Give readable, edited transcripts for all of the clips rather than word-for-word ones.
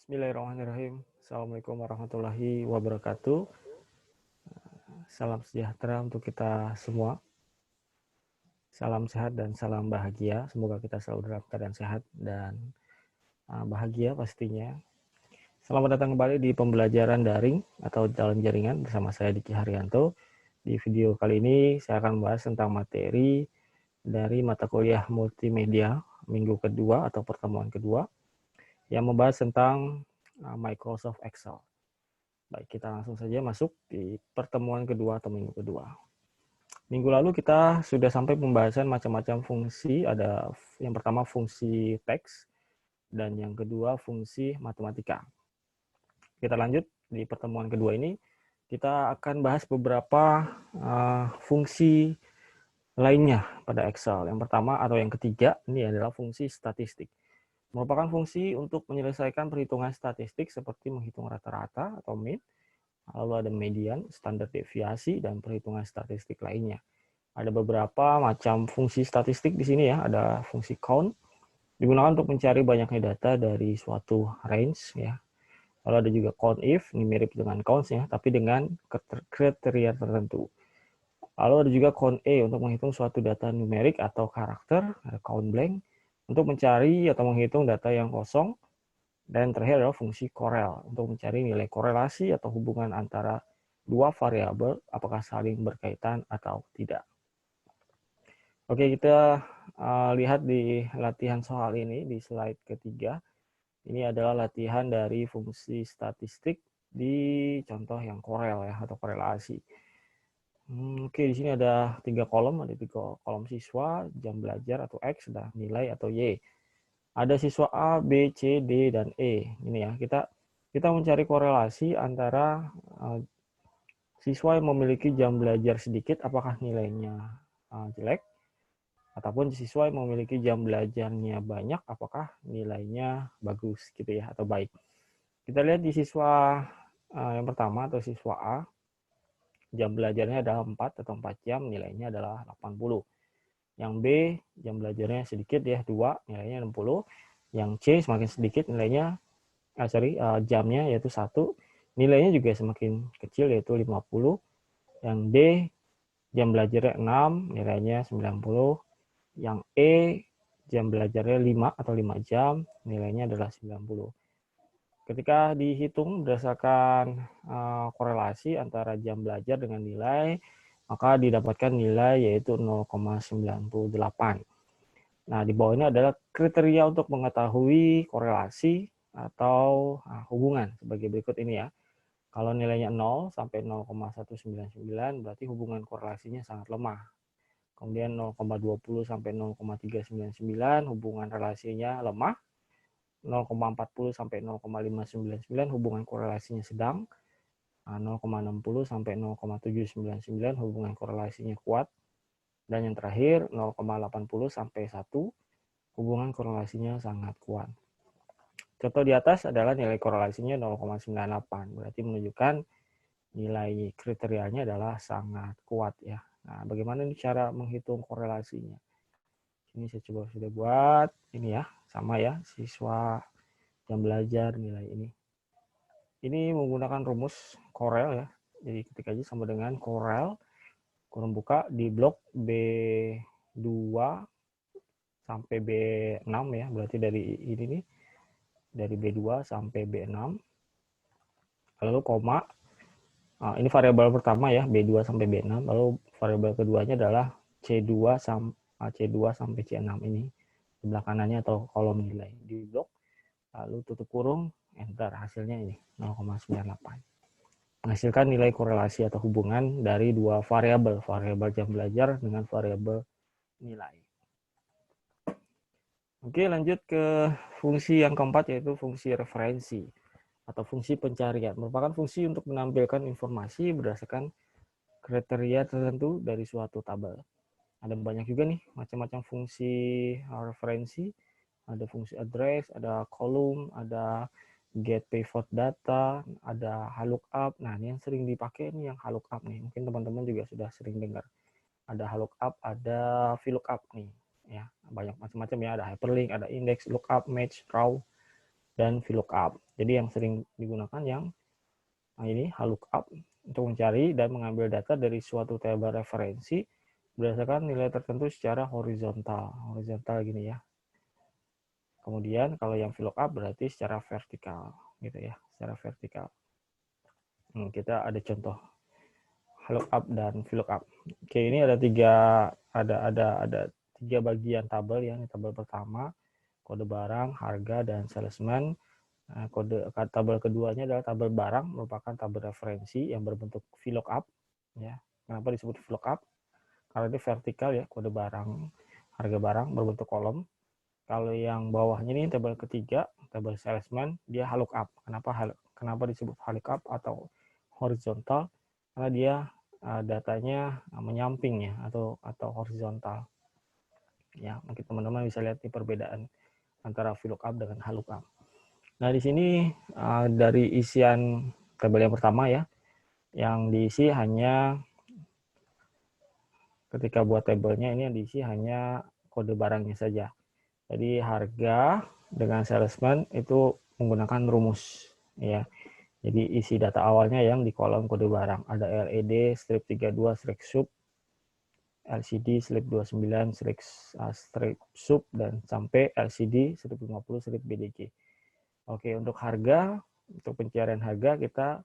Bismillahirrahmanirrahim. Assalamualaikum warahmatullahi wabarakatuh. Salam sejahtera untuk kita semua. Salam sehat dan salam bahagia. Semoga kita selalu dalam keadaan sehat dan bahagia pastinya. Selamat datang kembali di pembelajaran daring atau dalam jaringan bersama saya Diki Haryanto. Di video kali ini saya akan membahas tentang materi dari mata kuliah multimedia minggu kedua atau pertemuan kedua yang membahas tentang Microsoft Excel. Baik, kita langsung saja masuk di pertemuan kedua atau minggu kedua. Minggu lalu kita sudah sampai pembahasan macam-macam fungsi. Ada yang pertama fungsi teks dan yang kedua fungsi matematika. Kita lanjut di pertemuan kedua ini. Kita akan bahas beberapa fungsi lainnya pada Excel. Yang pertama atau yang ketiga ini adalah fungsi statistik. Merupakan fungsi untuk menyelesaikan perhitungan statistik seperti menghitung rata-rata atau mean, lalu ada median, standar deviasi, dan perhitungan statistik lainnya. Ada beberapa macam fungsi statistik di sini ya. Ada fungsi count, digunakan untuk mencari banyaknya data dari suatu range ya. Lalu ada juga count if, ini mirip dengan counts ya, tapi dengan kriteria tertentu. Lalu ada juga count A untuk menghitung suatu data numerik atau karakter, ada count blank untuk mencari atau menghitung data yang kosong, dan terakhir adalah fungsi correl untuk mencari nilai korelasi atau hubungan antara dua variabel apakah saling berkaitan atau tidak. Oke, kita lihat di latihan soal ini di slide ketiga. Ini adalah latihan dari fungsi statistik di contoh yang korel ya atau korelasi. Oke, di sini ada 3 kolom, ada 3 kolom siswa, jam belajar atau X, dan nilai atau Y. Ada siswa A, B, C, D, dan E. Ini ya, kita mencari korelasi antara siswa yang memiliki jam belajar sedikit, apakah nilainya jelek, ataupun siswa yang memiliki jam belajarnya banyak, apakah nilainya bagus gitu ya, atau baik. Kita lihat di siswa yang pertama atau siswa A, jam belajarnya adalah 4 atau 4 jam, nilainya adalah 80. Yang B, jam belajarnya sedikit ya, 2, nilainya 60. Yang C semakin sedikit nilainya, jamnya yaitu 1, nilainya juga semakin kecil yaitu 50. Yang D, jam belajarnya 6, nilainya 90. Yang E, jam belajarnya 5 atau 5 jam, nilainya adalah 90. Ketika dihitung berdasarkan korelasi antara jam belajar dengan nilai, maka didapatkan nilai yaitu 0,98. Nah, di bawah ini adalah kriteria untuk mengetahui korelasi atau hubungan sebagai berikut ini ya. Kalau nilainya 0 sampai 0,199 berarti hubungan korelasinya sangat lemah. Kemudian 0,20 sampai 0,399 hubungan relasinya lemah. 0,40 sampai 0,599 hubungan korelasinya sedang. 0,60 sampai 0,799 hubungan korelasinya kuat. Dan yang terakhir 0,80 sampai 1 hubungan korelasinya sangat kuat. Contoh di atas adalah nilai korelasinya 0,98, berarti menunjukkan nilai kriterianya adalah sangat kuat ya. Nah, bagaimana nih cara menghitung korelasinya? Ini saya coba sudah buat, ini ya, sama ya, siswa jam belajar nilai ini. Ini menggunakan rumus Corel ya. Jadi ketik aja sama dengan Corel, kurung buka di blok B2 sampai B6 ya, berarti dari ini nih, dari B2 sampai B6. Lalu koma, ini variabel pertama ya, B2 sampai B6, lalu variabel keduanya adalah C2 sampai C6 ini. Sebelah kanannya atau kolom nilai di blok, lalu tutup kurung, enter, hasilnya ini 0,98. Menghasilkan nilai korelasi atau hubungan dari dua variabel jam belajar dengan variabel nilai. Oke, lanjut ke fungsi yang keempat, yaitu fungsi referensi atau fungsi pencarian. Merupakan fungsi untuk menampilkan informasi berdasarkan kriteria tertentu dari suatu tabel. Ada banyak juga nih macam-macam fungsi referensi. Ada fungsi address, ada column, ada get pivot data, ada lookup. Nah, ini yang sering dipakai nih yang lookup nih. Mungkin teman-teman juga sudah sering dengar. Ada lookup, ada VLOOKUP nih. Ya, banyak macam-macam ya. Ada hyperlink, ada index, lookup, match, row. dan VLOOKUP. Jadi yang sering digunakan yang ini HLOOKUP untuk mencari dan mengambil data dari suatu tabel referensi berdasarkan nilai tertentu secara horizontal. Horizontal gini ya. Kemudian kalau yang VLOOKUP berarti secara vertikal gitu ya, secara vertikal. Kita ada contoh HLOOKUP dan VLOOKUP. Oke, ini ada tiga bagian tabel ya. Ini tabel pertama, kode barang, harga, dan salesman. Nah, tabel keduanya adalah tabel barang, merupakan tabel referensi yang berbentuk VLOOKUP. Ya, kenapa disebut VLOOKUP? Karena ini vertikal ya, kode barang, harga barang berbentuk kolom. Kalau yang bawahnya ini tabel ketiga, tabel salesman, dia HLOOKUP. Kenapa disebut HLOOKUP atau horizontal? Karena dia datanya menyamping ya, atau horizontal. Ya, mungkin teman-teman bisa lihat di perbedaan antara VLOOKUP dengan HLOOKUP. Nah, di sini dari isian tabel yang pertama ya, yang diisi hanya ketika buat tabelnya ini yang diisi hanya kode barangnya saja. Jadi harga dengan salesman itu menggunakan rumus ya. Jadi isi data awalnya yang di kolom kode barang ada LED strip 32 strip sub, LCD strip 29 strip sub, dan sampai LCD strip 50 strip BDG. Oke, untuk harga, untuk pencarian harga kita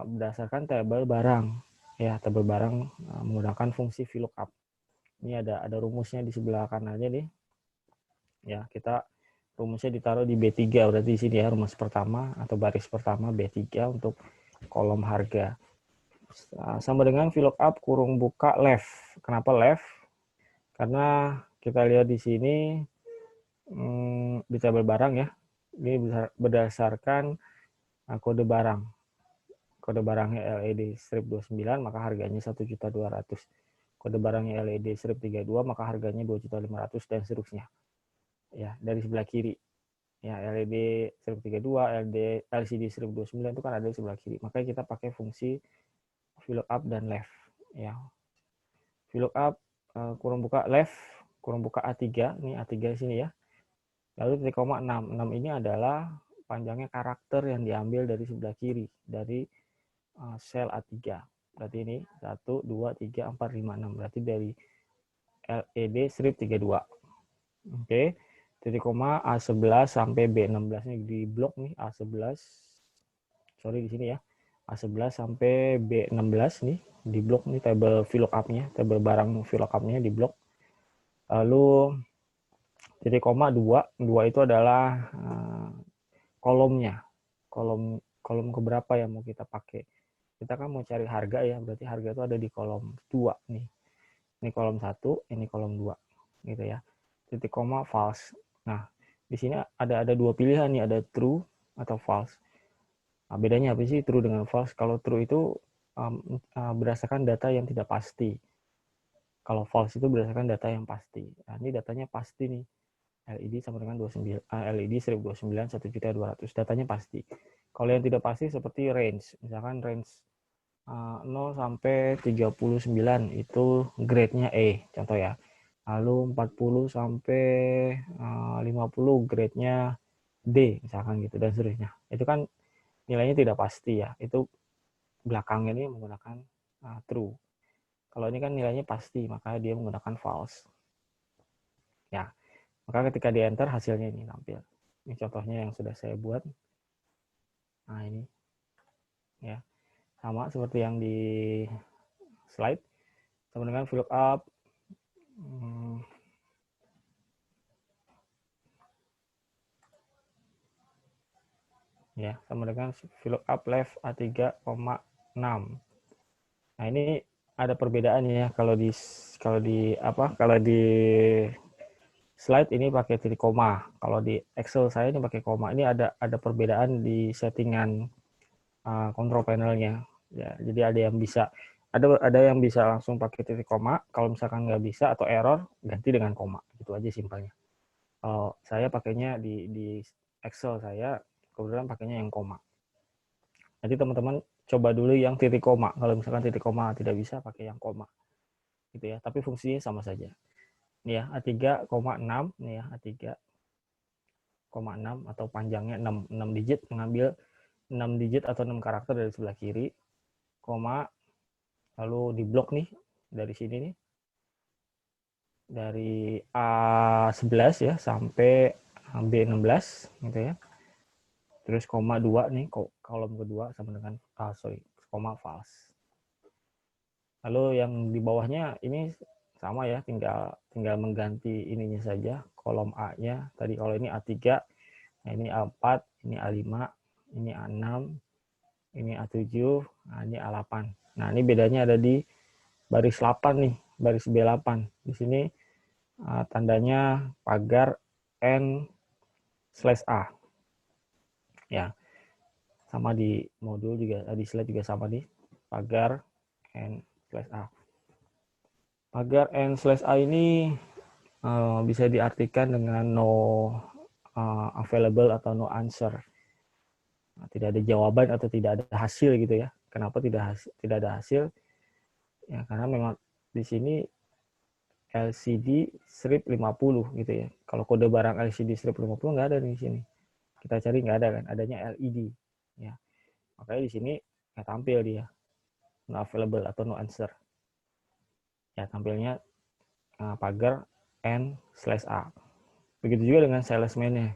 berdasarkan tabel barang ya, tabel barang menggunakan fungsi VLOOKUP. Ini ada rumusnya di sebelah kanannya nih. Ya, kita rumusnya ditaruh di B3 berarti di sini ya, rumus pertama atau baris pertama B3 untuk kolom harga. Sama dengan VLOOKUP kurung buka left. Kenapa left? Karena kita lihat di sini di tabel barang ya. Ini berdasarkan kode barang. Kode barangnya LED strip 29 maka harganya 1.200.000. Kode barangnya LED strip 32 maka harganya 2.500.000 dan seterusnya. Ya, dari sebelah kiri. Ya, LED strip 32, LCD strip 29 itu kan ada di sebelah kiri. Makanya kita pakai fungsi VLOOKUP dan left. Ya. VLOOKUP kurung buka left, kurung buka A3, ini A3 di sini ya. Lalu titik koma 6. 6 ini adalah panjangnya karakter yang diambil dari sebelah kiri, dari sel A3. Berarti ini 1, 2, 3, 4, 5, 6. Berarti dari LED strip 32. Oke. Titik koma A11 sampai B16 ini di blok nih, A11. Sorry di sini ya. A11 sampai B16 nih di blok nih tabel VLOOKUP-nya, tabel barang VLOOKUP-nya di blok. Lalu titik koma 2 itu adalah kolomnya. Kolom keberapa yang mau kita pakai. Kita kan mau cari harga ya, berarti harga itu ada di kolom 2 nih. Ini kolom 1, ini kolom 2 gitu ya. Titik koma false. Nah, di sini ada dua pilihan nih, ada true atau false. Nah, bedanya apa sih true dengan false? Kalau true itu berdasarkan data yang tidak pasti. Kalau false itu berdasarkan data yang pasti. Nah, ini datanya pasti nih. LED sama dengan 29, LED 1029 1.200.000. Datanya pasti. Kalau yang tidak pasti seperti range. Misalkan range 0 sampai 39 itu grade-nya E, contoh ya. Lalu 40 sampai 50 grade-nya D, misalkan gitu, dan seterusnya. Itu kan nilainya tidak pasti ya. Itu belakang ini menggunakan true. Kalau ini kan nilainya pasti, maka dia menggunakan false. Ya, maka ketika di enter hasilnya ini tampil. Ini contohnya yang sudah saya buat. Nah ini, ya sama seperti yang di slide. Sama dengan VLOOKUP. Ya, sama dengan VLOOKUP left A3,6. Nah, ini ada perbedaan ya kalau di slide ini pakai titik koma. Kalau di Excel saya ini pakai koma. Ini ada perbedaan di settingan control panelnya. Ya, jadi ada yang bisa langsung pakai titik koma. Kalau misalkan nggak bisa atau error, ganti dengan koma. Gitu aja simpelnya. Kalau saya pakainya di Excel saya kebetulan pakainya yang koma. Nanti teman-teman coba dulu yang titik koma. Kalau misalkan titik koma tidak bisa, pakai yang koma. Gitu ya. Tapi fungsinya sama saja. Ini ya, A3,6. Ini ya, A3. 6 atau panjangnya 6 digit, mengambil 6 digit atau 6 karakter dari sebelah kiri, koma, lalu di blok nih dari sini nih, dari A11 ya sampai B16 gitu ya. Terus koma 2 nih, kolom kedua sama dengan koma false. Lalu yang di bawahnya ini sama ya, tinggal mengganti ininya saja, kolom A-nya. Tadi kalau ini A3, nah ini A4, ini A5, ini A6, ini A7, nah ini A8. Nah, ini bedanya ada di baris 8 nih, baris B8. Di sini tandanya pagar N/A. Ya. Sama di modul juga, di slide juga sama nih, pagar N/A. Pagar N/A ini bisa diartikan dengan no available atau no answer. Nah, tidak ada jawaban atau tidak ada hasil gitu ya. Kenapa tidak ada hasil? Ya, karena memang di sini LCD strip 50 gitu ya. Kalau kode barang LCD strip 50 nggak ada di sini. Kita cari nggak ada kan, adanya LED. Ya. Makanya di sini nggak tampil dia. No available atau no answer. Ya, tampilnya pagar N/A. Begitu juga dengan salesman-nya.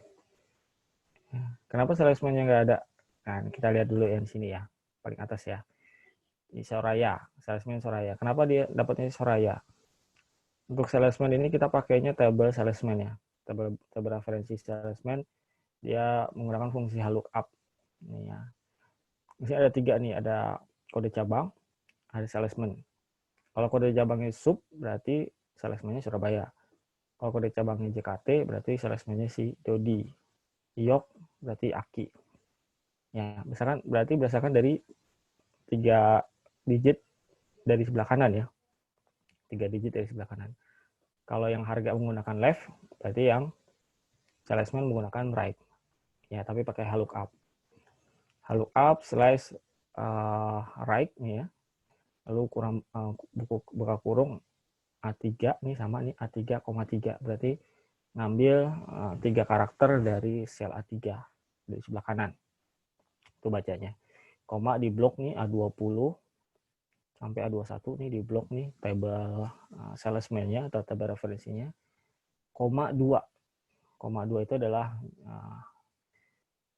Kenapa salesman-nya nggak ada? Nah, kita lihat dulu yang di sini ya, paling atas ya. Di Soraya, salesman Soraya. Kenapa dia dapatnya Soraya? Untuk salesman ini kita pakainya table salesman ya. Table referensi salesman, dia menggunakan fungsi lookup. Ini ya. Di sini ada 3 nih, ada kode cabang, ada salesman. Kalau kode cabangnya sub, berarti salesman-nya Surabaya. Kalau kode cabangnya JKT, berarti salesman-nya si Dodi. Yok, berarti Aki. Ya, berarti berdasarkan dari 3 digit dari sebelah kanan ya. 3 digit dari sebelah kanan. Kalau yang harga menggunakan left, berarti yang salesman menggunakan right. Ya, tapi pakai lookup. Lookup slash right nih ya. Lalu buka kurung A3 nih sama nih A3,3. Berarti ngambil 3 karakter dari sel A3 dari sebelah kanan. Itu bacanya. Koma di blok nih A20 sampai A21 nih di blok nih table salesman-nya atau table referensinya. Koma 2. Koma 2 itu adalah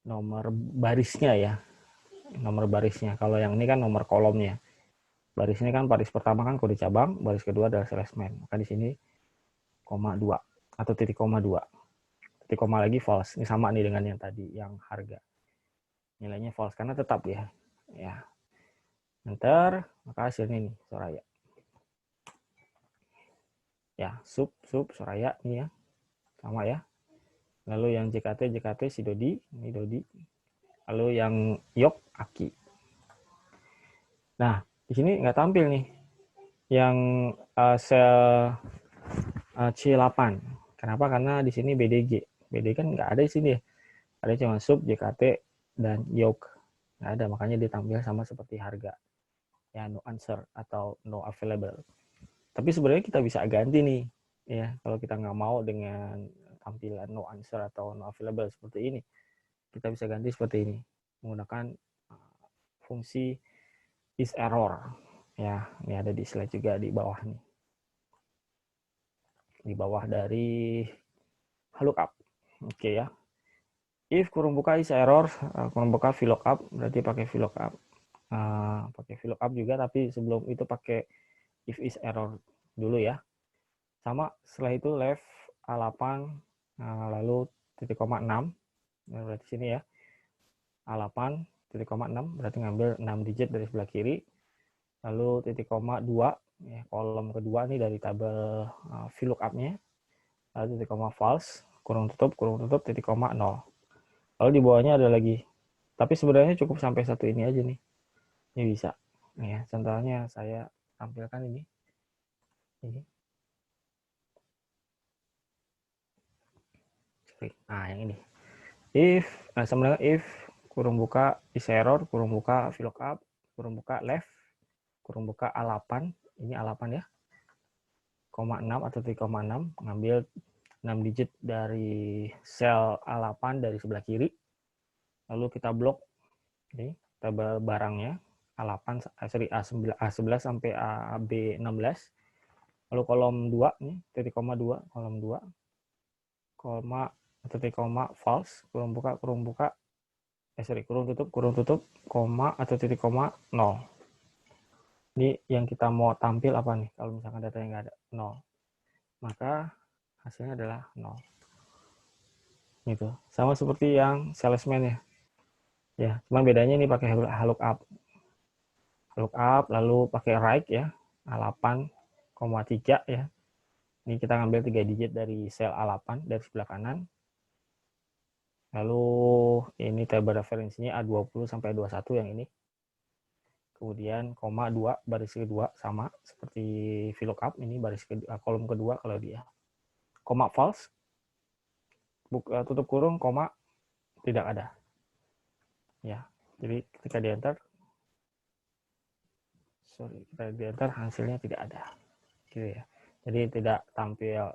nomor barisnya ya. Nomor barisnya. Kalau yang ini kan nomor kolomnya. Baris ini kan baris pertama kan kode cabang, baris kedua adalah salesman. Maka di sini koma 2 atau titik koma 2. Titik koma lagi false. Ini sama nih dengan yang tadi, yang harga. Nilainya false karena tetap ya. Ya. Enter, maka hasilnya ini Soraya. Ya, sub Soraya ini ya. Sama ya. Lalu yang JKT si Dodi, ini Dodi. Lalu yang Yok Aki. Nah, di sini nggak tampil nih yang sel C8. Kenapa? Karena di sini BDG. BDG kan nggak ada di sini ya. Ada cuma sub, JKT, dan Yok. Nggak ada, makanya ditampil sama seperti harga. Ya, no answer atau no available. Tapi sebenarnya kita bisa ganti nih. Ya, kalau kita nggak mau dengan tampilan no answer atau no available seperti ini. Kita bisa ganti seperti ini. Menggunakan fungsi is error. Ya, ini ada di slide juga di bawah nih. Di bawah dari lookup. Oke ya. If kurung buka is error, kurung buka VLOOKUP, berarti pakai VLOOKUP. Pakai VLOOKUP juga, tapi sebelum itu pakai if is error dulu ya. Sama setelah itu left A8, lalu titik koma 6. Nah, berarti sini ya. A8, titik koma 6, berarti ngambil 6 digit dari sebelah kiri. Lalu titik koma 2, ya, kolom kedua nih dari tabel VLOOKUP-nya. Lalu titik koma false, kurung tutup, titik koma 0. Lalu di bawahnya ada lagi. Tapi sebenarnya cukup sampai satu ini aja nih. Ini bisa. Ya, contohnya saya tampilkan ini. Ini. Nah, yang ini. Sebenarnya if kurung buka is error, kurung buka VLOOKUP, kurung buka left, kurung buka A8. Ini A8 ya. 6 atau 3,6 ngambil 6 digit dari sel A8 dari sebelah kiri. Lalu kita blok ini tabel barangnya A8, A11 sampai AB16. Lalu kolom 2 nih, titik koma 2, kolom 2, koma, titik koma, false, kurung buka, kurung tutup, koma atau titik koma, 0. Ini yang kita mau tampil apa nih? Kalau misalkan datanya nggak ada 0, maka hasilnya adalah 0. Gitu. Sama seperti yang salesman ya. Ya, cuman bedanya ini pakai lookup. Lookup lalu pakai right ya, A8,3 ya. Ini kita ngambil 3 digit dari sel A8 dari sebelah kanan. Lalu ini tabel referensinya A20 sampai A21 yang ini. Kemudian koma 2 baris kedua sama seperti VLOOKUP, ini baris kedua, kolom kedua kalau dia. Koma false, tutup kurung, koma tidak ada. Ya, jadi ketika di enter, hasilnya tidak ada. Gitu ya. Jadi tidak tampil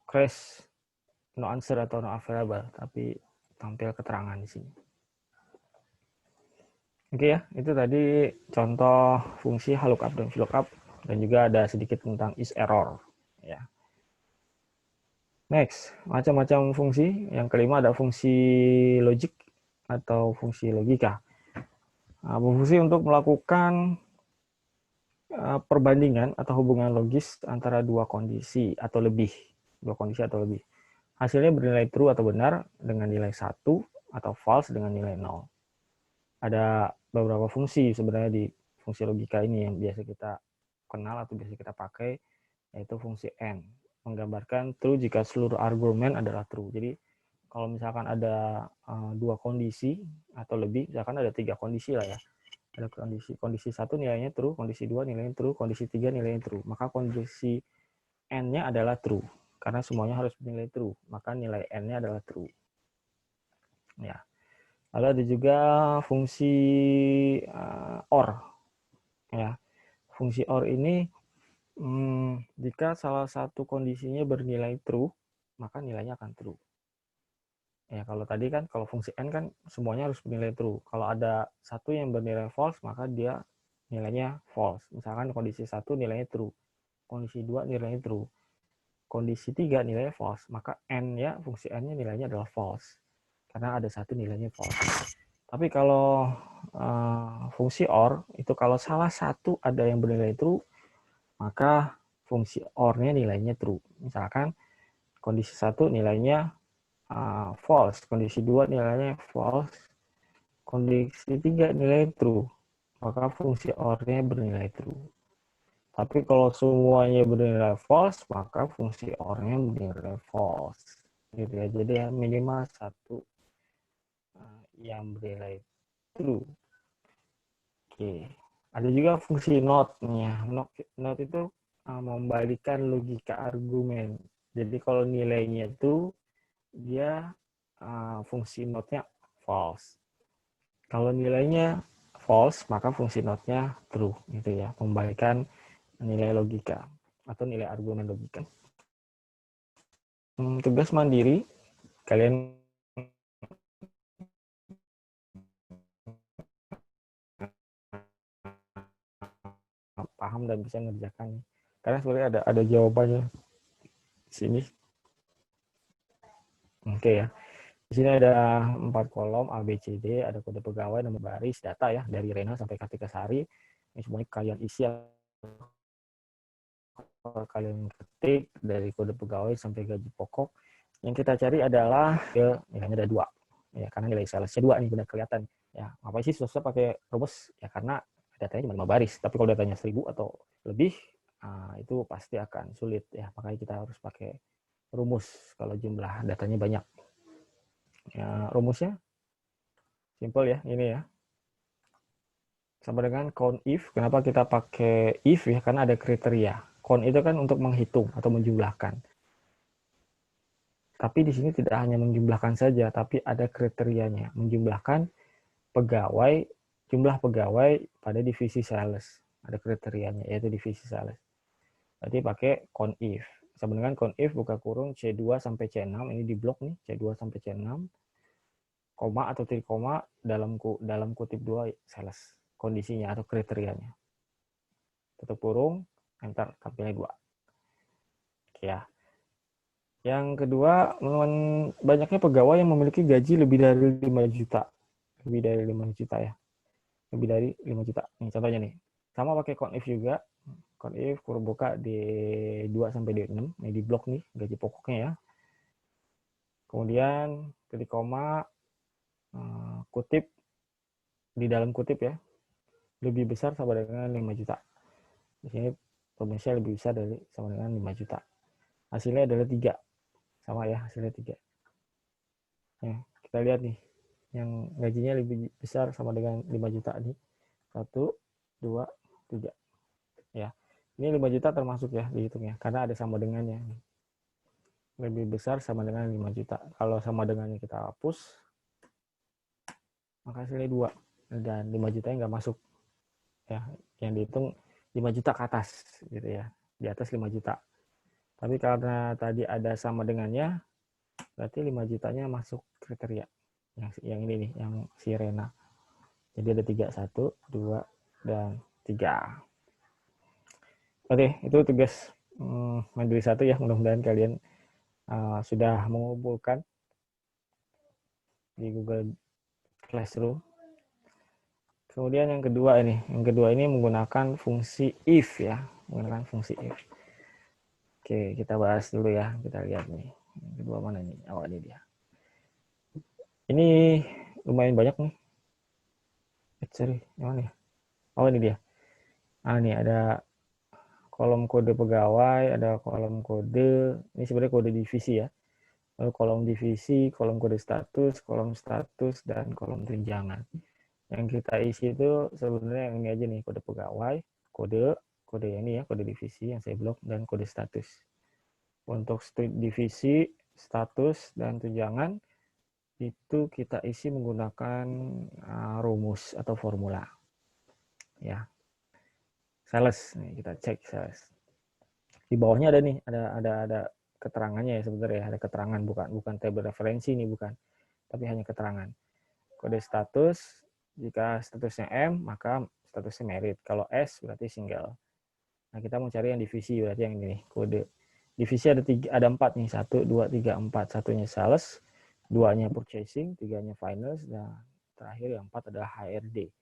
crash, no answer atau no available, tapi tampil keterangan di sini. Oke ya, itu tadi contoh fungsi lookup dan VLOOKUP, dan juga ada sedikit tentang is error. Ya. Next, macam-macam fungsi. Yang kelima ada fungsi logic atau fungsi logika. Fungsi untuk melakukan perbandingan atau hubungan logis antara dua kondisi atau lebih. Hasilnya bernilai true atau benar dengan nilai 1 atau false dengan nilai 0. Ada beberapa fungsi sebenarnya di fungsi logika ini yang biasa kita kenal atau biasa kita pakai, yaitu fungsi AND, menggambarkan true jika seluruh argumen adalah true. Jadi kalau misalkan ada dua kondisi atau lebih, misalkan ada 3 kondisi lah ya. Ada kondisi 1 nilainya true, kondisi 2 nilainya true, kondisi 3 nilainya true. Maka kondisi N-nya adalah true. Karena semuanya harus bernilai true, maka nilai N-nya adalah true. Ya. Lalu ada juga fungsi OR. Ya. Fungsi OR ini jika salah satu kondisinya bernilai true, maka nilainya akan true. Ya, kalau tadi kan kalau fungsi N kan semuanya harus bernilai true. Kalau ada satu yang bernilai false, maka dia nilainya false. Misalkan kondisi 1 nilainya true, kondisi 2 nilainya true, kondisi 3 nilainya false, maka N ya, fungsi N-nya nilainya adalah false. Karena ada satu nilainya false. Tapi kalau fungsi OR, itu kalau salah satu ada yang bernilai true, maka fungsi OR-nya nilainya true. Misalkan kondisi 1 nilainya false, kondisi 2 nilainya false, kondisi 3 nilai true, maka fungsi OR-nya bernilai true. Tapi kalau semuanya bernilai false, maka fungsi OR-nya bernilai false. Gitu ya. Jadi ya minimal satu yang bernilai true. Oke. Ada juga fungsi not. Not itu membalikan logika argumen. Jadi kalau nilainya itu dia fungsi not-nya false. Kalau nilainya false, maka fungsi not-nya true, gitu ya. Membalikan nilai logika atau nilai argumen logika. Tugas mandiri, kalian paham dan bisa mengerjakan. Karena sebenarnya ada jawabannya di sini. Oke ya. Di sini ada 4 kolom A, B, C, D, ada kode pegawai, nomor baris, data ya, dari Rena sampai Kartika Sari. Ini semuanya kalian isi, kalian ketik dari kode pegawai sampai gaji pokok. Yang kita cari adalah nilainya ada 2. Ya, karena nilai salesnya 2 nih, benar kelihatan. Ya, apa sih susah pakai rumus? Ya karena datanya cuma 5 baris. Tapi kalau datanya 1000 atau lebih, itu pasti akan sulit ya. Makanya kita harus pakai rumus kalau jumlah datanya banyak. Ya, rumusnya simple ya, ini ya. Sama dengan count if. Kenapa kita pakai if ya? Karena ada kriteria. Count itu kan untuk menghitung atau menjumlahkan. Tapi di sini tidak hanya menjumlahkan saja, tapi ada kriterianya. Menjumlahkan pegawai, jumlah pegawai pada divisi sales. Ada kriterianya, yaitu divisi sales. Jadi pakai count if. sama dengan conif buka kurung C2 sampai C6, ini di blok nih, C2 sampai C6, koma atau titik koma dalam kutip 2 sales, kondisinya atau kriterianya. Tutup kurung, enter, tampilnya 2. Oke ya. Yang kedua, banyaknya pegawai yang memiliki gaji lebih dari 5 juta. Lebih dari 5 juta ya. Lebih dari 5 juta. Nih contohnya nih. Sama pakai conif juga. Conif kurung buka D2 sampai D6. Ini di blok nih, gaji pokoknya ya. Kemudian titik koma, kutip, di dalam kutip ya, lebih besar sama dengan 5 juta. Di sini potensial lebih besar dari sama dengan 5 juta. Hasilnya adalah 3. Sama ya, hasilnya 3. Ya, kita lihat nih. Yang gajinya lebih besar sama dengan 5 juta nih. 1, 2, 3. Ya. Ini 5 juta termasuk ya dihitungnya karena ada sama dengannya. Lebih besar sama dengan 5 juta. Kalau sama dengannya kita hapus, maka hasilnya 2 dan 5 jutanya nggak masuk. Ya, yang dihitung 5 juta ke atas gitu ya. Di atas 5 juta. Tapi karena tadi ada sama dengannya, berarti 5 jutanya masuk kriteria. Yang ini nih, yang si Rena. Jadi ada 3, 1, 2, dan 3. Oke, itu tugas mandiri 1 ya. Mudah-mudahan kalian sudah mengumpulkan di Google Classroom. Kemudian yang kedua ini menggunakan fungsi if ya, menggunakan fungsi if. Oke, kita bahas dulu ya. Kita lihat nih. Yang kedua mana nih? Oh, ini dia. Ini lumayan banyak nih. Sorry, yang mana ya? Oh, ini dia. Ini ada kolom kode pegawai, ada kolom kode, ini sebenarnya kode divisi ya. Lalu kolom divisi, kolom kode status, dan kolom tunjangan. Yang kita isi itu sebenarnya yang ini aja nih, kode pegawai, kode ini ya, kode divisi yang saya blok, dan kode status. Untuk divisi, status, dan tunjangan itu kita isi menggunakan rumus atau formula. Ya. Sales, nih kita cek sales. Di bawahnya ada nih, ada keterangannya ya sebenarnya ya, ada keterangan bukan tabel referensi nih bukan, tapi hanya keterangan. Kode status, jika statusnya M maka statusnya merit, kalau S berarti single. Nah kita mau cari yang divisi, berarti yang ini nih, kode divisi ada 4 nih, 1, 2, 3, 4. Satunya sales, 2-nya purchasing, 3-nya finance, dan terakhir yang 4 adalah HRD.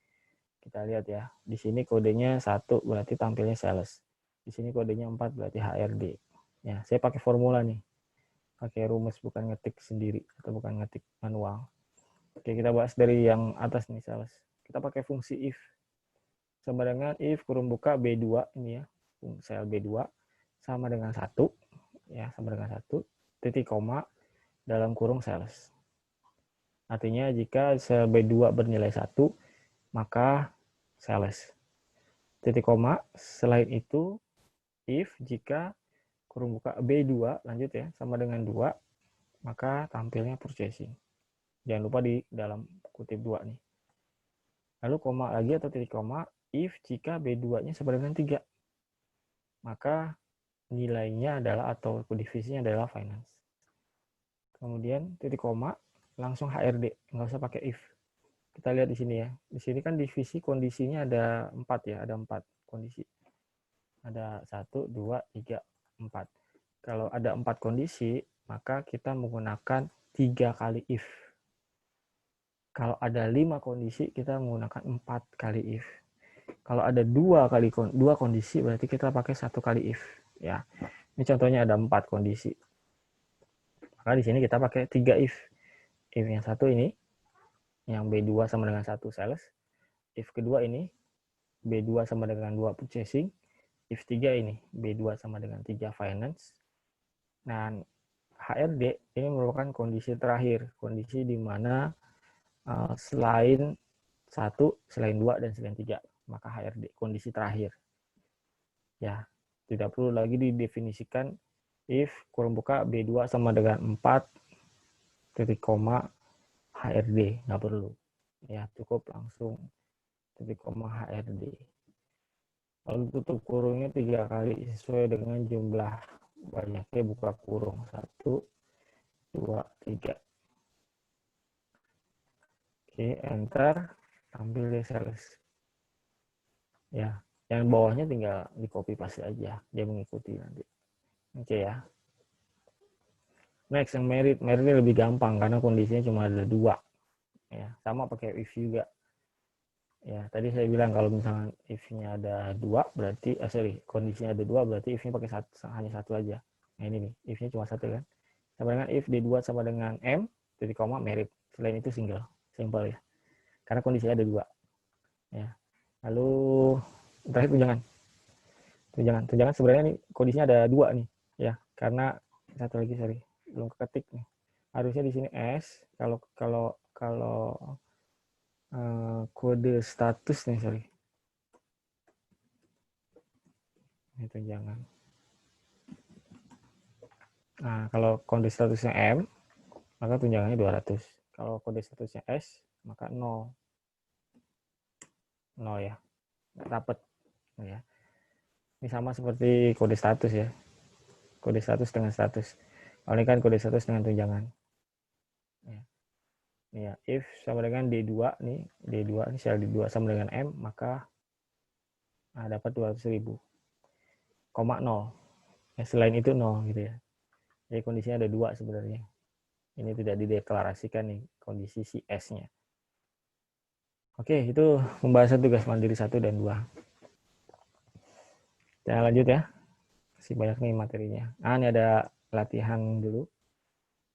Kita lihat ya, di sini kodenya 1 berarti tampilnya sales. Di sini kodenya 4 berarti HRD. Ya, saya pakai formula nih. Pakai rumus, bukan ngetik sendiri atau bukan ngetik manual. Oke, kita bahas dari yang atas nih sales. Kita pakai fungsi if. Sama dengan if kurung buka B2 ini ya. Sel B2 sama dengan 1 ya, sama dengan 1 titik koma dalam kurung sales. Artinya jika sel B2 bernilai 1, maka sales. Titik koma, selain itu, if jika kurung buka B2, lanjut ya, sama dengan 2, maka tampilnya purchasing. Jangan lupa di dalam kutip 2 nih. Lalu koma lagi atau titik koma, if jika B2-nya sama dengan 3, maka nilainya adalah atau divisinya adalah finance. Kemudian titik koma, langsung HRD, nggak usah pakai if. Kita lihat di sini ya. Di sini kan divisi kondisinya ada 4 ya, ada 4 kondisi. Ada 1, 2, 3, 4. Kalau ada 4 kondisi, maka kita menggunakan 3 kali if. Kalau ada 5 kondisi, kita menggunakan 4 kali if. Kalau ada 2 kondisi, berarti kita pakai 1 kali if. Ya. Ini contohnya ada 4 kondisi. Maka di sini kita pakai 3 if. If yang satu ini, yang B2 sama dengan 1 sales. If kedua ini, B2 sama dengan 2 purchasing. If 3 ini, B2 sama dengan 3 finance. Dan HRD ini merupakan kondisi terakhir. Kondisi di mana selain 1, selain 2, dan selain 3. Maka HRD, kondisi terakhir. Ya, tidak perlu lagi didefinisikan if kurung buka B2 sama dengan 4 titik koma HRD, nggak perlu ya, cukup langsung titik koma HRD. Lalu tutup kurungnya 3 kali sesuai dengan jumlah banyaknya buka kurung 1, 2, 3. Oke, enter, ambil deh sales. Ya, yang bawahnya tinggal di copy paste aja, dia mengikuti nanti. Oke ya. Next, yang merit. Merit ini lebih gampang karena kondisinya cuma ada 2. Ya, sama pakai if juga. Ya, tadi saya bilang kalau misalnya if-nya ada 2 berarti kondisinya ada 2 berarti if-nya pakai hanya 1 aja. Nah, ini nih, if-nya cuma 1 kan. Sama dengan if D2 sama dengan M, titik koma merit. Selain itu single. Simple ya. Karena kondisinya ada 2. Ya. Lalu terakhir tunjangan. Tunjangan sebenarnya nih kondisinya ada 2 nih, ya. Karena satu lagi belum keketik nih. Harusnya di sini S, kalau kode status nih, ini tunjangan. Nah, kalau kode statusnya M, maka tunjangannya 200. Kalau kode statusnya S, maka 0. 0 ya. Nggak dapat. Ya. Ini sama seperti kode status ya. Kode status dengan status. Kalau ini kan kode status dengan tunjangan. Ya. Ini ya, if sama dengan D2 nih, D2 ini sel D2 sama dengan M, maka dapat 200.000. Koma 0. Ya, selain itu 0 gitu ya. Jadi kondisinya ada 2 sebenarnya. Ini tidak dideklarasikan nih kondisi si S-nya. Oke, itu pembahasan tugas mandiri 1 dan 2. Kita lanjut ya. Masih banyak nih materinya. Ini ada latihan dulu.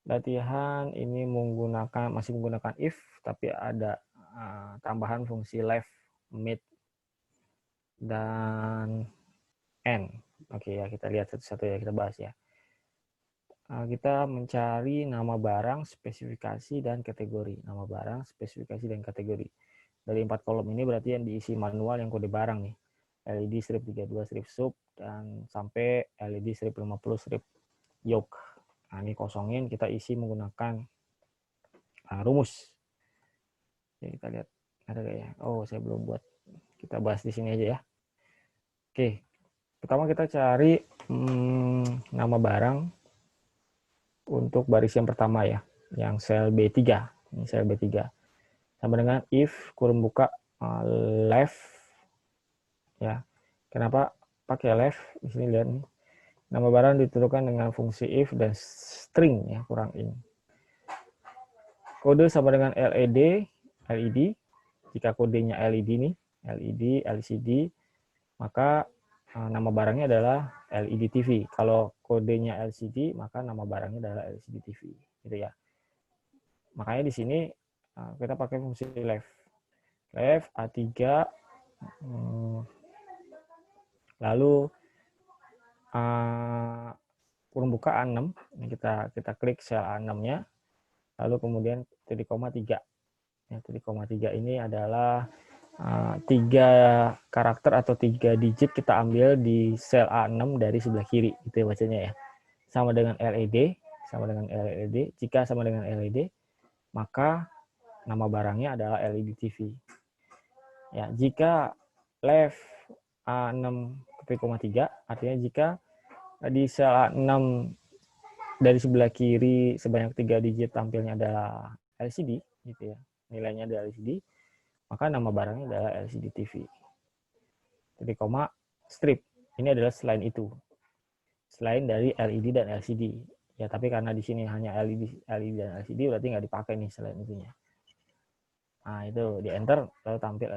Latihan ini masih menggunakan if, tapi ada tambahan fungsi left, mid, dan end. Oke ya, kita lihat satu-satu ya, kita bahas ya. Kita mencari nama barang, spesifikasi, dan kategori. Nama barang, spesifikasi, dan kategori. Dari 4 kolom ini berarti yang diisi manual yang kode barang nih. LED strip 32 strip sub, dan sampai LED strip 50 strip yoke. Nah, ini kosongin, kita isi menggunakan rumus. Oke, kita lihat ada gak ya? Oh, saya belum buat. Kita bahas di sini aja ya. Oke, pertama kita cari nama barang untuk baris yang pertama ya, yang sel B3. Ini sel B3. Sama dengan if kurung buka left ya. Kenapa pakai left? Di sini lihat nih. Nama barang ditentukan dengan fungsi if dan string ya, kurang in. Kode sama dengan LED. Jika kodenya LED nih, LED, LCD, maka nama barangnya adalah LED TV. Kalau kodenya LCD, maka nama barangnya adalah LCD TV, gitu ya. Makanya di sini kita pakai fungsi left A3, lalu kurung buka A6. Ini kita klik sel A6-nya, lalu kemudian titik koma 3. Ya, titik koma 3 ini adalah 3 karakter atau 3 digit kita ambil di sel A6 dari sebelah kiri, gitu ya bacanya ya. Sama dengan LED, Jika sama dengan LED, maka nama barangnya adalah LED TV. Ya, jika left A6,3, artinya jika di sel A6 dari sebelah kiri sebanyak 3 digit tampilnya adalah LCD, gitu ya. Nilainya adalah LCD, maka nama barangnya adalah LCD TV. Titik koma strip. Ini adalah selain itu. Selain dari LED dan LCD. Ya, tapi karena di sini hanya LED dan LCD berarti nggak dipakai nih selain itunya. Nah, itu di enter lalu tampil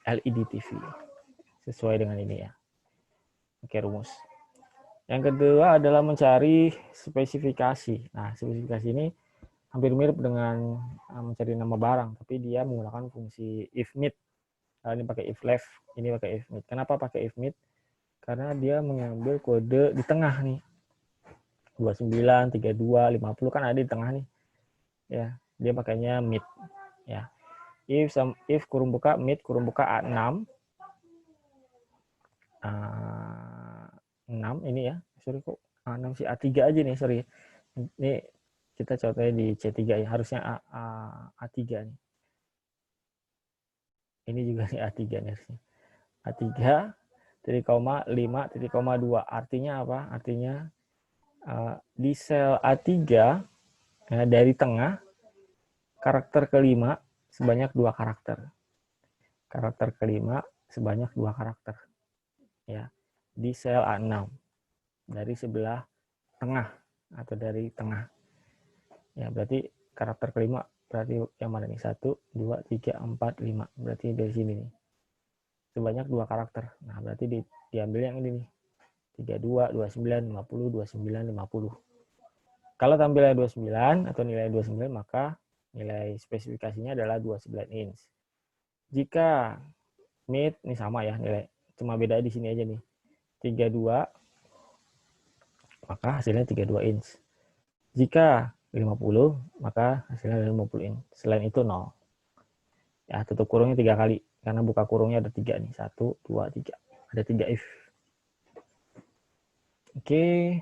LED TV. Sesuai dengan ini ya. Oke, rumus. Yang kedua adalah mencari spesifikasi. Nah, spesifikasi ini hampir mirip dengan mencari nama barang, tapi dia menggunakan fungsi if mid. Ini pakai if left, ini pakai if mid. Kenapa pakai if mid? Karena dia mengambil kode di tengah nih. 29, 32, 50 kan ada di tengah nih. Ya, dia pakainya mid. Ya. If kurung buka mid kurung buka A6. 6 ini ya. Sorry kok A6 sih A3 aja nih, sorry. Ini kita contohnya di C3 ya, harusnya A3 nih. Ini juga nih A3 nih harusnya. A3 titik koma 5 titik koma 2. Artinya apa? Artinya Di sel A3 ya, dari tengah karakter kelima sebanyak 2 karakter. Karakter kelima sebanyak 2 karakter. Ya. Di sel A6 dari sebelah tengah atau dari tengah. Ya, berarti karakter kelima berarti yang mana nih? 1, 2, 3, 4, 5. Berarti dari sini nih. Sebanyak 2 karakter. Nah, berarti diambil yang ini nih. 32, 29, 50, 29, 50. Kalau tampilnya 29 atau nilai 29, maka nilai spesifikasinya adalah 29 inch. Jika mid, ini sama ya nilai, cuma beda di sini aja nih. 32, maka hasilnya 32 inch. Jika 50, maka hasilnya 50 inch. Selain itu 0. Ya, tutup kurungnya 3 kali. Karena buka kurungnya ada 3 nih. 1, 2, 3. Ada 3 if. Oke.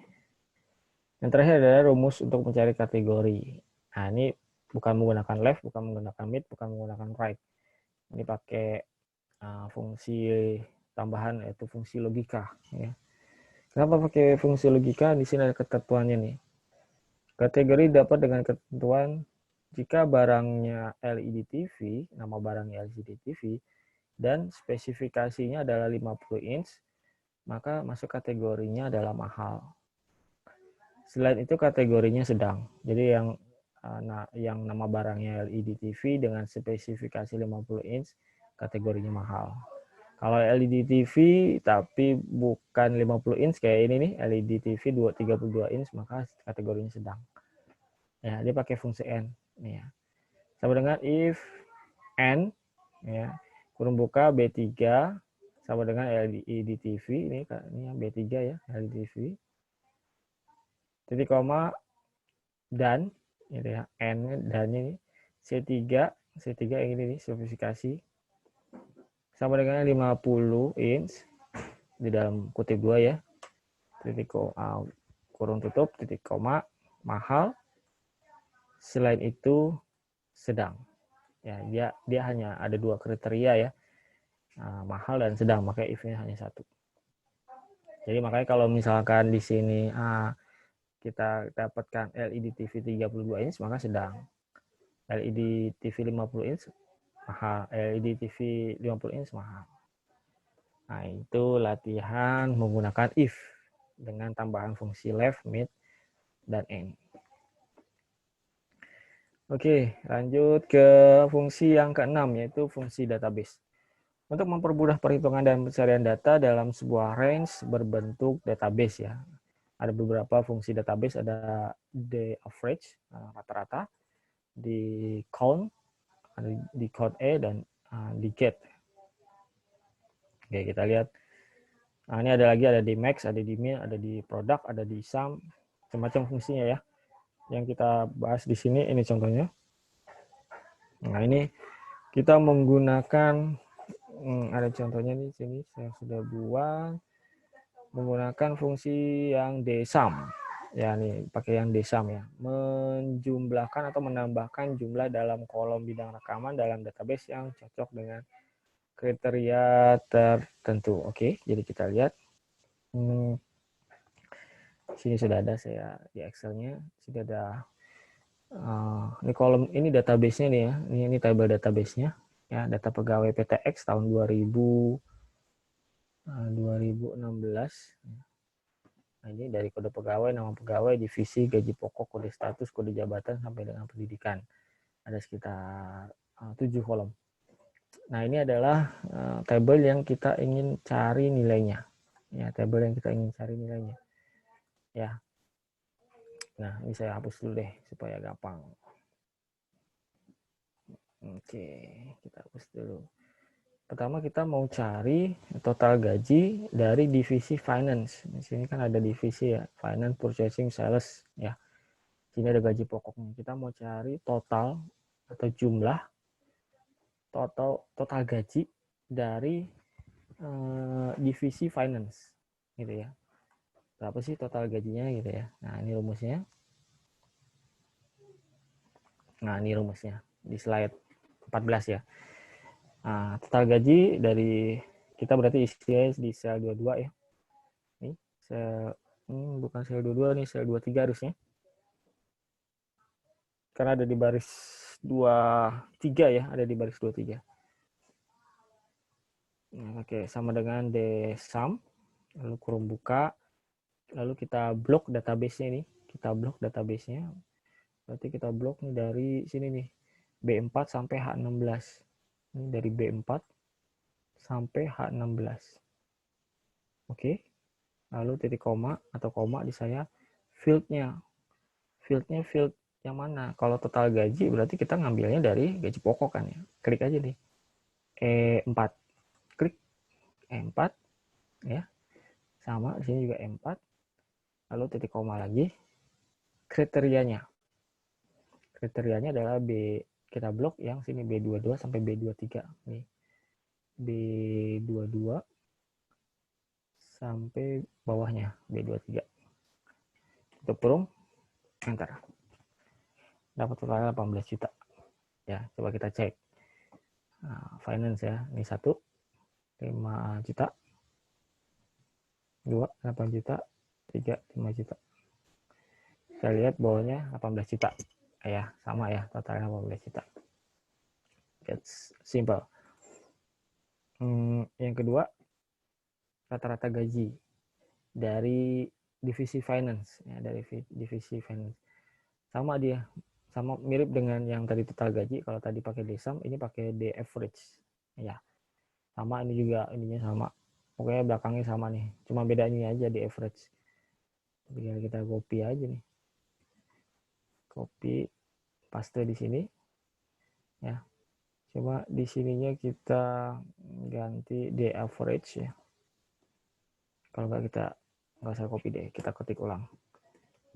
Yang terakhir adalah rumus untuk mencari kategori. Nah, ini bukan menggunakan left, bukan menggunakan mid, bukan menggunakan right. Ini pakai fungsi tambahan, yaitu fungsi logika. Ya. Kenapa pakai fungsi logika? Di sini ada ketentuannya nih. Kategori dapat dengan ketentuan jika barangnya LED TV, nama barangnya LCD TV, dan spesifikasinya adalah 50 inch, maka masuk kategorinya adalah mahal. Selain itu kategorinya sedang. Jadi yang nama barangnya LED TV dengan spesifikasi 50 inch, kategorinya mahal. Kalau LED TV tapi bukan 50 inch kayak ini nih, LED TV 32 inch, maka kategorinya sedang. Ya, dia pakai fungsi N. Ya. Sama dengan if N, ya, kurung buka B3 sama dengan LED TV, ini B3 ya, LED TV. Titik koma dan, gitu ya, N dan ini C3 yang ini nih, spesifikasi sama dengan 50 inch di dalam kutip 2 ya, titik kurung tutup, titik koma, mahal, selain itu sedang. Ya, dia hanya ada 2 kriteria ya, mahal dan sedang, maka if-nya hanya 1. Jadi makanya kalau misalkan di sini kita dapatkan LED TV 32 inch maka sedang, LED TV 50 inch mahal, LED TV 50 inch mahal. Nah, itu latihan menggunakan if dengan tambahan fungsi left, mid, dan N. Oke, lanjut ke fungsi yang keenam, yaitu fungsi database. Untuk mempermudah perhitungan dan pencarian data dalam sebuah range berbentuk database ya. Ada beberapa fungsi database, ada the average, rata-rata, di count, di count E, dan di get. Oke, kita lihat. Nah, ini ada lagi, ada di max, ada di min, ada di product, ada di sum, macam-macam fungsinya ya. Yang kita bahas di sini, ini contohnya. Nah, ini kita menggunakan, ada contohnya di sini, saya sudah buat, menggunakan fungsi yang dsum. Ya, nih pakai yang dsum ya. Menjumlahkan atau menambahkan jumlah dalam kolom bidang rekaman dalam database yang cocok dengan kriteria tertentu. Oke, jadi kita lihat. Sini sudah ada saya di Excel-nya, sudah ada. Ini kolom, ini database-nya nih ya. Ini table database-nya. Ya, data pegawai PTX tahun 2016. Nah, ini dari kode pegawai, nama pegawai, divisi, gaji pokok, kode status, kode jabatan, sampai dengan pendidikan. Ada sekitar 7 kolom. Nah, ini adalah tabel yang kita ingin cari nilainya. Ya, tabel yang kita ingin cari nilainya. Ya. Nah, ini saya hapus dulu deh supaya gampang. Oke, kita hapus dulu. Pertama kita mau cari total gaji dari divisi finance. Di sini kan ada divisi ya, finance, purchasing, sales ya. Sini ada gaji pokoknya. Kita mau cari total atau jumlah total gaji dari divisi finance gitu ya. Berapa sih total gajinya gitu ya. Nah, ini rumusnya. Nah, ini rumusnya di slide 14 ya. Nah, total gaji dari kita berarti isinya di sel 22 ya. Bukan sel 22 nih, sel 23 harusnya. Karena ada di baris 23 ya, ada di baris 23. Nah, oke, sama dengan dsum, lalu kurung buka, lalu kita blok database-nya nih. Kita blok database-nya. Berarti kita blok nih dari sini nih, B4 sampai H16. Ini dari B4 sampai H16. Oke. Lalu titik koma atau koma di saya field-nya. Field-nya field yang mana? Kalau total gaji berarti kita ngambilnya dari gaji pokok kan ya. Klik aja nih. E4. Klik E4 ya. Sama di sini juga E4. Lalu titik koma lagi. Kriterianya. Kriterianya adalah kita blok yang sini B22 sampai B23 nih. B22 sampai bawahnya B23. Tutup kurung, enter. Dapat totalnya 18 juta. Ya, coba kita cek. Nah, finance ya, ini 1 5 juta, 2 8 juta, 3 5 juta. Kita lihat bawahnya 18 juta. Ya, sama ya, totalnya 18 juta. It's simple. Yang kedua, rata-rata gaji dari divisi finance ya, dari divisi finance. Sama dia, sama mirip dengan yang tadi total gaji. Kalau tadi pakai dsum, ini pakai the average. Ya. Sama ini juga, ininya sama. Pokoknya belakangnya sama nih. Cuma bedanya aja di average. Tinggal kita copy aja nih. Copy, paste di sini. Ya. Cuma di sininya kita ganti the average ya. Kalau nggak kita nggak usah copy deh, kita ketik ulang.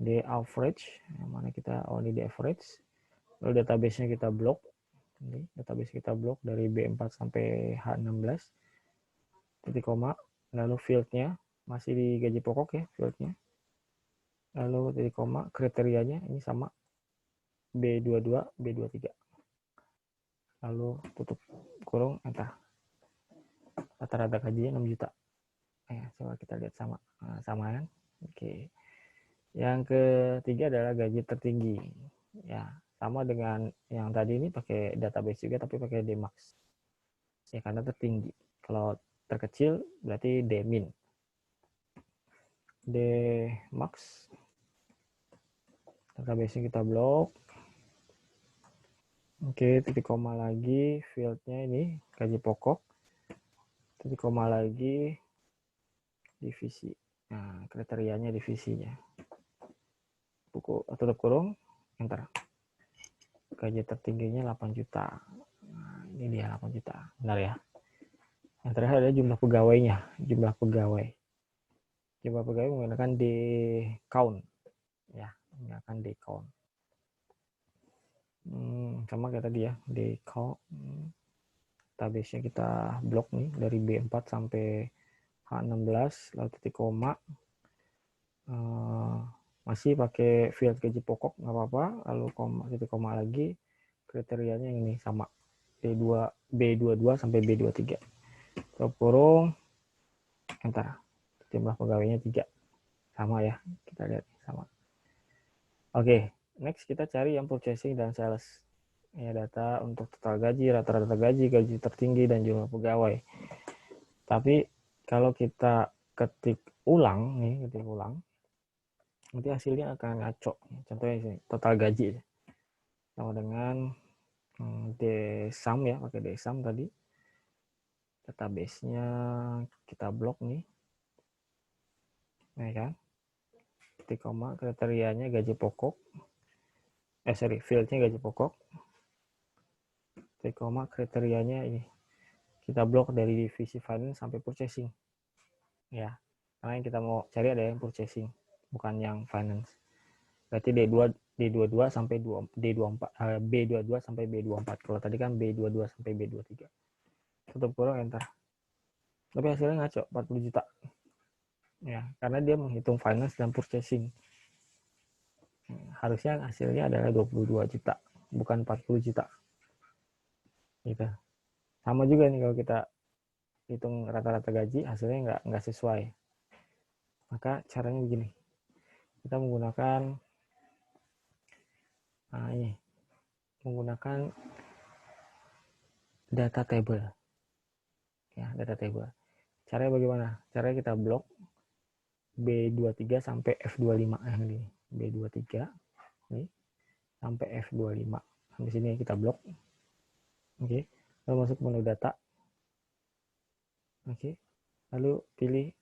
The average, yang mana kita ini the average. Lalu database-nya kita blok. Ini database kita blok dari B4 sampai H16. Titik koma. Lalu field-nya masih di gaji pokok ya, field-nya. Lalu titik koma, kriterianya ini sama B22, B23. Lalu tutup kurung, enter. Rata-rata gajinya 6 juta. Coba kita lihat sama. Nah, sama kan? Oke. Yang ketiga adalah gaji tertinggi. Ya, sama dengan yang tadi ini pakai database juga tapi pakai Dmax. Ya, karena tertinggi. Kalau terkecil berarti Dmin. Dmax. Database kita blok. Oke, titik koma lagi, field-nya ini gaji pokok. Titik koma lagi, divisi. Nah, kriterianya divisinya. Tutup kurung, enter. Gaji tertingginya 8 juta. Nah, ini dia 8 juta. Benar ya? Yang terakhir adalah jumlah pegawainya. Jumlah pegawai. Jumlah pegawai menggunakan di count. Ya, menggunakan di count. Sama kayak tadi ya, di count. Database-nya kita blok nih dari B4 sampai H16, lalu titik koma. Masih pakai field gaji pokok, nggak apa-apa. Lalu titik koma lagi. Kriterianya yang ini sama. B22 sampai B23. Tutup kurung, enter. Jumlah pegawainya 3. Sama ya, kita lihat sama. Oke, next kita cari yang purchasing dan sales. Ya, data untuk total gaji, rata-rata gaji, gaji tertinggi, dan jumlah pegawai. Tapi kalau kita ketik ulang, nanti hasilnya akan ngaco. Contohnya sini, total gaji. Sama dengan dsum ya, pakai dsum tadi. Database-nya kita blok nih. Nah kan. Titik koma, kriterianya gaji pokok. Field-nya gaji pokok. Titik koma, kriterianya ini. Kita blok dari divisi finance sampai purchasing. Ya, karena yang kita mau cari ada yang purchasing, bukan yang finance. Berarti D22 sampai D24, B22 sampai B24. Kalau tadi kan B22 sampai B23. Tutup kurung, enter. Tapi hasilnya ngaco, 40 juta. Ya, karena dia menghitung finance dan purchasing. Harusnya hasilnya adalah 22 juta, bukan 40 juta. Gitu. Sama juga nih kalau kita hitung rata-rata gaji, hasilnya nggak sesuai. Maka caranya begini. kita menggunakan ini, menggunakan data table. Ya, data table. Caranya bagaimana? Caranya kita blok B23 sampai F25 ini. B23 ini sampai F25. Di sini kita blok. Oke. Lalu masuk menu data. Oke. Lalu pilih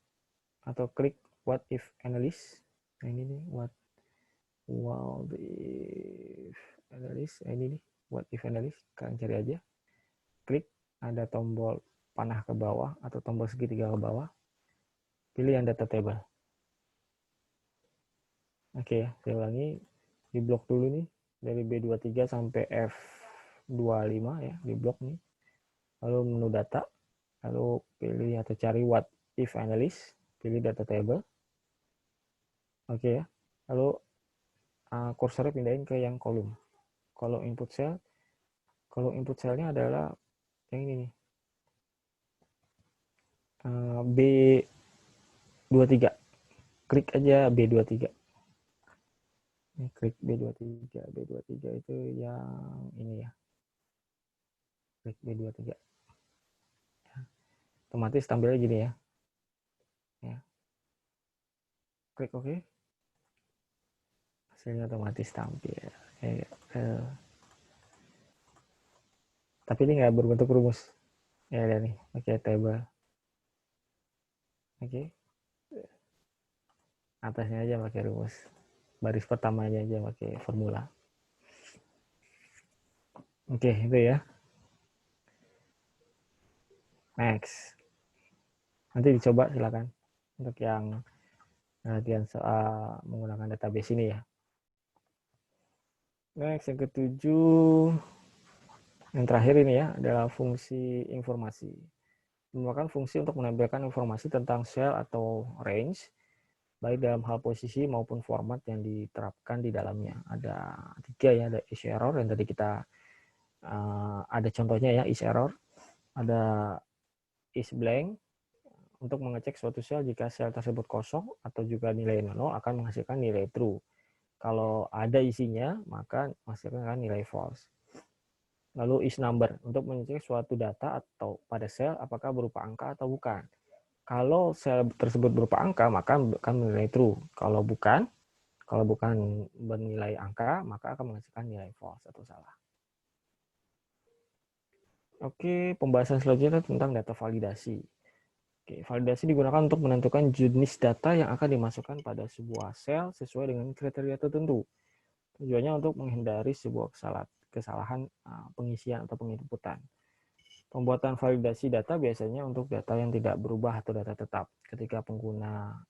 atau klik what if analysis. Nah, ini nih what if analysis. Ini nih what if analysis. Kalian cari aja. Klik, ada tombol panah ke bawah atau tombol segitiga ke bawah. Pilih yang data table. Oke ya, saya ulangi, di blok dulu nih dari B23 sampai F25 ya, di blok nih. Lalu menu data, lalu pilih atau cari what if analysis, pilih data table. Oke ya. Lalu kursornya pindahin ke yang kolom. Kalau input cell-nya adalah yang ini nih. B23. Klik aja B23. Ini klik B23. B23 itu yang ini ya. Klik B23. Otomatis tampilnya gini ya. Klik OK. Hasilnya otomatis tampil. Tapi ini nggak berbentuk rumus. Ya, ada nih. Oke, table. Oke. Atasnya aja pakai rumus. Baris pertamanya aja pakai formula. Oke, itu ya. Next. Nanti dicoba silakan untuk yang perhatian soal menggunakan database ini ya. Next, yang ketujuh, yang terakhir ini ya, adalah fungsi informasi. Merupakan fungsi untuk menampilkan informasi tentang sel atau range, baik dalam hal posisi maupun format yang diterapkan di dalamnya. Ada 3 ya, ada is error yang tadi kita ada contohnya ya, is error. Ada is blank, untuk mengecek suatu sel jika sel tersebut kosong atau juga nilai 0 akan menghasilkan nilai true. Kalau ada isinya, maka menghasilkan nilai false. Lalu is number, untuk mengecek suatu data atau pada sel apakah berupa angka atau bukan. Kalau sel tersebut berupa angka, maka akan menilai true. Kalau bukan bernilai angka, maka akan menghasilkan nilai false atau salah. Oke, pembahasan selanjutnya tentang data validasi. Oke, validasi digunakan untuk menentukan jenis data yang akan dimasukkan pada sebuah sel sesuai dengan kriteria tertentu. Tujuannya untuk menghindari sebuah kesalahan pengisian atau penginputan. Pembuatan validasi data biasanya untuk data yang tidak berubah atau data tetap. Ketika pengguna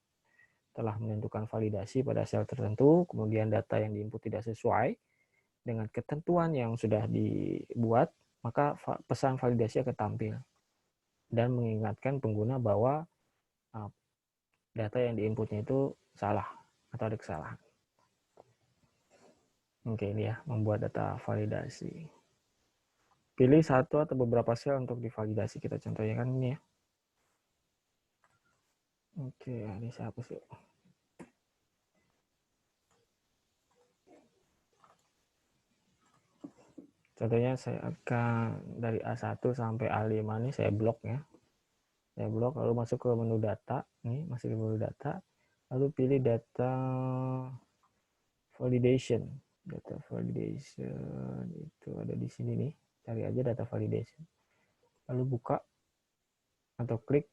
telah menentukan validasi pada sel tertentu, kemudian data yang diinput tidak sesuai dengan ketentuan yang sudah dibuat, maka pesan validasi akan tampil dan mengingatkan pengguna bahwa data yang diinputnya itu salah atau ada kesalahan. Oke, ini ya, membuat data validasi. Pilih satu atau beberapa sel untuk divalidasi. Kita contohnya kan ini ya. Oke, ini saya hapus yuk. Contohnya saya akan dari A1 sampai A5 ini saya blok ya. Saya blok, lalu masuk ke menu data. Nih, masih di menu data. Lalu pilih data validation. Data validation itu ada di sini nih. Cari aja data validation. Lalu buka atau klik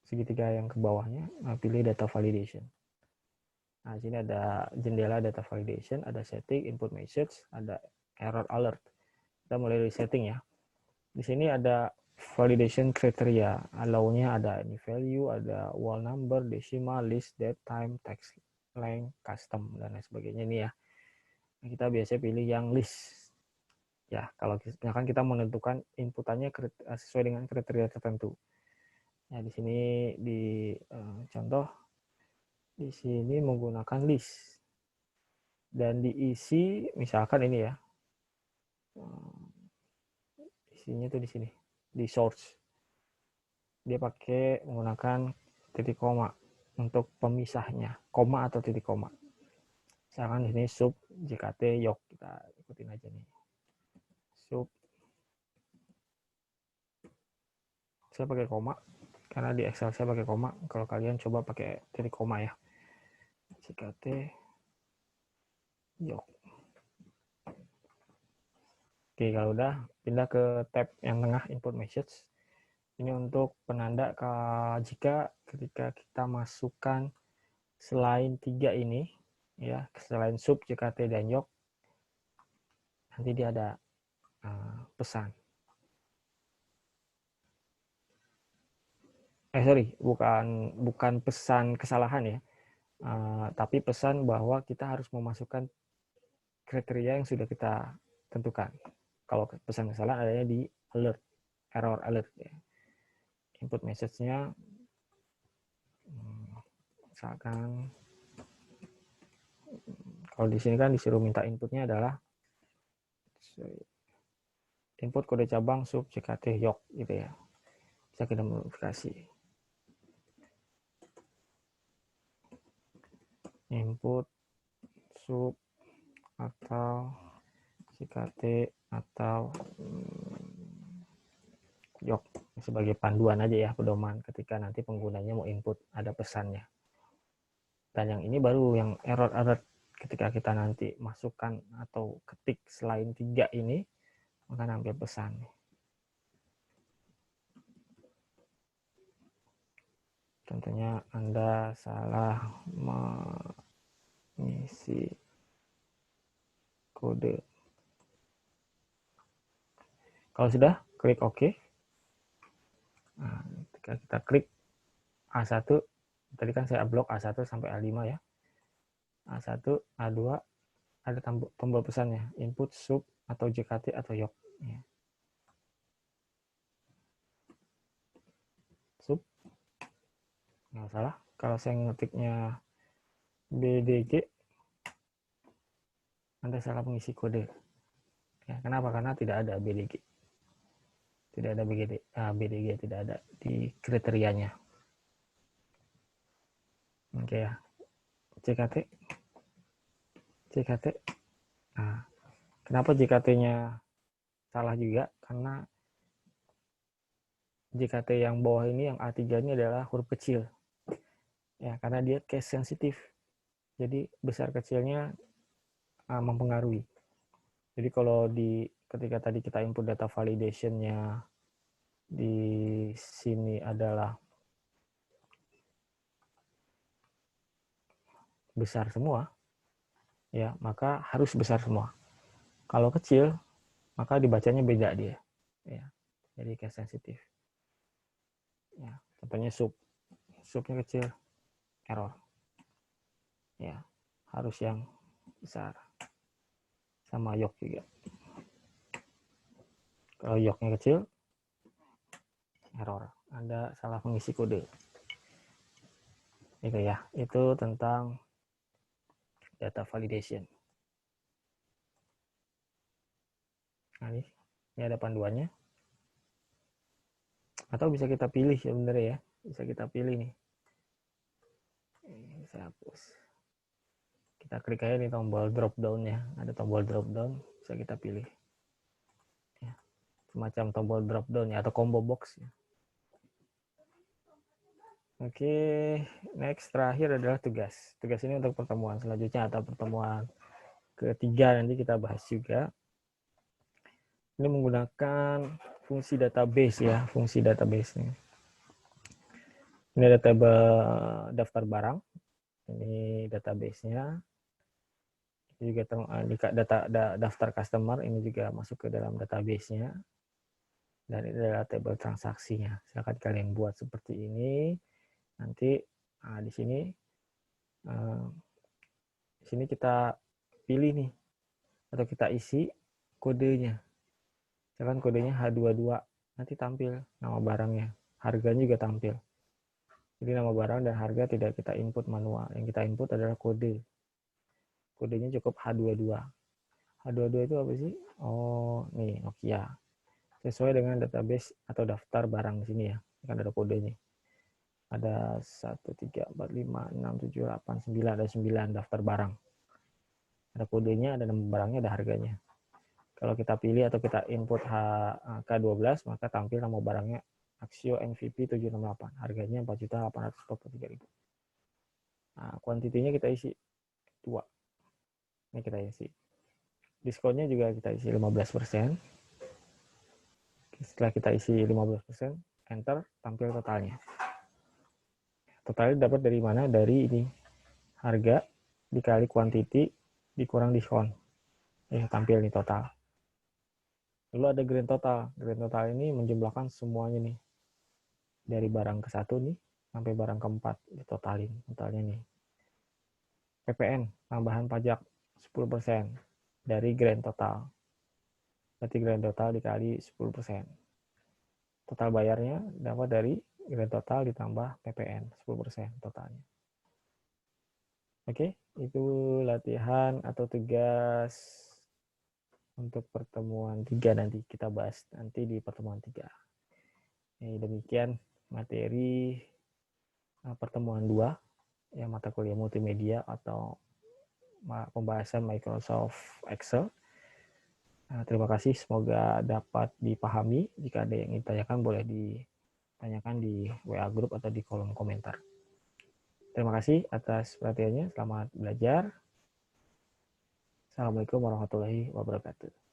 segitiga yang ke bawahnya, pilih data validation. Nah, sini ada jendela data validation, ada setting, input message, ada error alert. Kita mulai dari setting ya. Di sini ada validation criteria. Allow-nya ada any value, ada wall number, decimal, list, date, time, text, length, custom, dan lain sebagainya ini ya. Kita biasanya pilih yang list. Ya, kalau misalkan kita menentukan inputannya sesuai dengan kriteria tertentu. Nah, di sini di contoh di sini menggunakan list dan diisi misalkan ini ya, isinya tuh di sini di source dia pakai menggunakan titik koma untuk pemisahnya, koma atau titik koma. Misalkan di sini sub JKT yok, kita ikutin aja nih. Sub, saya pakai koma karena di Excel saya pakai koma. Kalau kalian coba pakai titik koma ya. JKT yok. Oke, kalau udah pindah ke tab yang tengah input message. Ini untuk penanda jika ketika kita masukkan selain 3 ini ya, selain sub, JKT dan yok, nanti dia ada pesan. Sorry, bukan pesan kesalahan ya, tapi pesan bahwa kita harus memasukkan kriteria yang sudah kita tentukan. Kalau pesan kesalahan adanya di alert, error alert ya. Input message-nya misalkan kalau di sini kan disuruh minta inputnya adalah input kode cabang sub JKT yok gitu ya. Bisa kita modifikasi. Input sub atau JKT atau yok sebagai panduan aja ya, pedoman ketika nanti penggunanya mau input ada pesannya. Dan yang ini baru yang error alert, ketika kita nanti masukkan atau ketik selain 3 ini maka nampil pesan. Tentunya Anda salah mengisi kode. Kalau sudah, klik OK. Nah, ketika kita klik A1, tadi kan saya blok A1 sampai A5 ya. A1, A2, ada tombol pesannya, input sub atau JKT atau yok. Ya. Sub, nggak salah. Kalau saya ngetiknya BDG, Anda salah mengisi kode. Ya, kenapa? Karena tidak ada BDG. Tidak ada BDG, tidak ada di kriterianya. Oke ya. JKT. Nah, kenapa JKT-nya salah juga? Karena JKT yang bawah ini, yang A3 ini adalah huruf kecil. Ya, karena dia case sensitif. Jadi besar kecilnya mempengaruhi. Jadi kalau ketika tadi kita input data validation-nya di sini adalah besar semua, ya maka harus besar semua. Kalau kecil, maka dibacanya beda dia. Ya, jadi case sensitif. Ya, contohnya subnya kecil, error. Ya, harus yang besar. Sama yok juga. Kalau yoknya kecil, error. Anda salah mengisi kode. Itu ya, itu tentang data validation. Nah, ini ada panduannya. Atau bisa kita pilih sebenarnya ya. Bisa kita pilih nih. Ini saya hapus. Kita klik aja nih tombol drop down ya. Ada tombol drop down, bisa kita pilih. Ya, semacam tombol drop down ya, atau combo box ya. Oke, next terakhir adalah tugas. Tugas ini untuk pertemuan selanjutnya atau pertemuan ketiga nanti kita bahas juga. Ini menggunakan fungsi database ya, fungsi database ini. Ini ada tabel daftar barang. Ini database-nya. Ini juga daftar customer, ini juga masuk ke dalam database-nya. Dan ini adalah tabel transaksinya. Silakan kalian buat seperti ini. Nanti di sini kita pilih nih atau kita isi kodenya. Misalkan kodenya H22, nanti tampil nama barangnya, harganya juga tampil. Jadi nama barang dan harga tidak kita input manual, yang kita input adalah kode. Kodenya cukup H22. H22 itu apa sih? Oh, nih Nokia. Sesuai dengan database atau daftar barang di sini ya. Kan ada kodenya. Ada 1, 3, 4, 5, 6, 7, 8, 9, ada 9 daftar barang. Ada kodenya, ada nama barangnya, ada harganya. Kalau kita pilih atau kita input K12, maka tampil nama barangnya Axio MVP 768. Harganya 4.843.000. Nah, kuantitinya kita isi 2. Ini kita isi. Diskonnya juga kita isi 15%. Setelah kita isi 15%, enter, tampil totalnya. Totalnya dapat dari mana? Dari ini. Harga dikali kuantiti dikurang diskon. Tampil nih total. Lalu ada grand total. Grand total ini menjumlahkan semuanya nih. Dari barang ke 1 nih sampai barang keempat ditotalin. Totalnya nih. PPN, tambahan pajak 10% dari grand total. Berarti grand total dikali 10%. Total bayarnya dapat dari grand total ditambah PPN 10% totalnya. Oke, itu latihan atau tugas untuk pertemuan 3 nanti. Kita bahas nanti di pertemuan 3. Demikian materi pertemuan 2, yang mata kuliah multimedia atau pembahasan Microsoft Excel. Terima kasih, semoga dapat dipahami. Jika ada yang ditanyakan, boleh ditanyakan di WA Group atau di kolom komentar. Terima kasih atas perhatiannya. Selamat belajar. Assalamualaikum warahmatullahi wabarakatuh.